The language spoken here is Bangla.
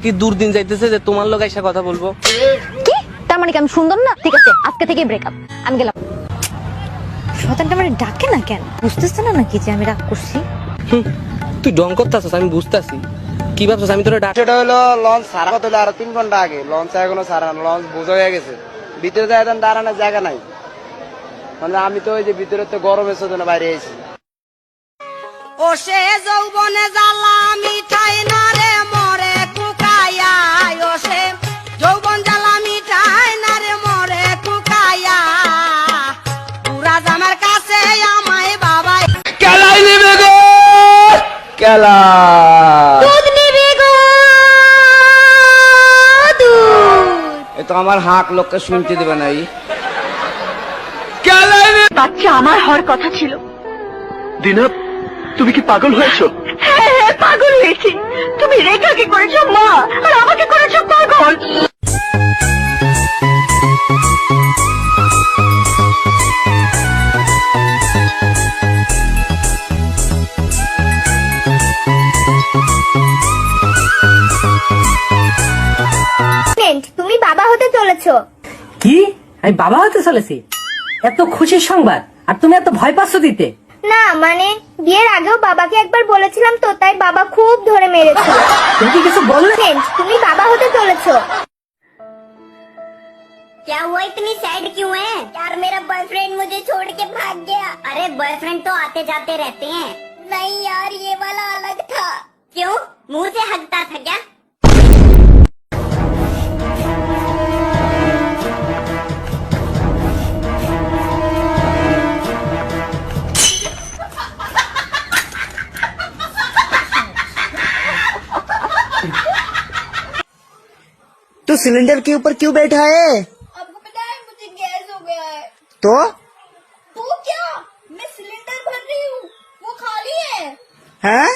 কি দুর্দিন যাইতেছে যে তোমার লোক এসে কথা বলবো। কি তার মানে কি আমি সুন্দর না? ঠিক আছে, আজকে থেকে ব্রেকআপ, আমি গেলাম। শয়তানটা মানে ডাকে না কেন? বুঝতেছ না নাকি যে আমি রাগ করছি? তুই ডং করতেছস, আমি বুঝতাছি। কি ভাবছস আমি তোরে ডাক? সেটা হলো লঞ্চ সারা হলো আর 3 ঘন্টা আগে। লঞ্চ এখনো সারা না, লঞ্চ বোঝা হয়ে গেছে। ভিতরে যায় এখন দাঁড়ানোর জায়গা নাই। মানে আমি তো ওই যে ভিতরে তো গরমের জন্য বাইরে এসেছি। ও সে যৌবনে জ্বালা মিঠাই না রে মরে কুকায়া, ও সে যৌবন জ্বালা মিঠাই না রে মরে কুকায়া, পুরা জামার কাছে আমায় বাবা কেলাই নিবে গো, কেলা দুধ নিবি গো দুধ। এ তো আমার হাঁক লোককে শুনতে দেবে নাই। বাচ্চা আমার হওয়ার কথা ছিল। দিনা, তুমি কি পাগল হয়েছো? হ্যাঁ হ্যাঁ পাগল হয়েছি। তুমি রেখাকে করেছো মা আর আমাকে করেছো পাগল। তুমি বাবা হতে চলেছো। কি? আমি বাবা হতে চলেছি? এত খুশির সংবাদ, আর তুমি এত ভয় পাচ্ছ দিতে? না মানে বিয়ের আগেও বাবাকে একবার বলেছিলাম তো, তাই বাবা খুব ধরে মেরেছিল। তুমি কি কিছু বললে? তুমি বাবা হতে চলেছো। क्या हुआ, इतनी सैड क्यों है? यार मेरा बॉयफ्रेंड मुझे छोड़ के भाग गया। अरे बॉयफ्रेंड तो आते जाते रहते हैं। नहीं यार ये वाला अलग था। क्यों, मुंह से हगता था क्या? तू सिलेंडर के ऊपर क्यों बैठा है? आपको पता है मुझे गैस हो गया है। तो क्या, मैं सिलेंडर भर रही हूँ, वो खाली है। हैं?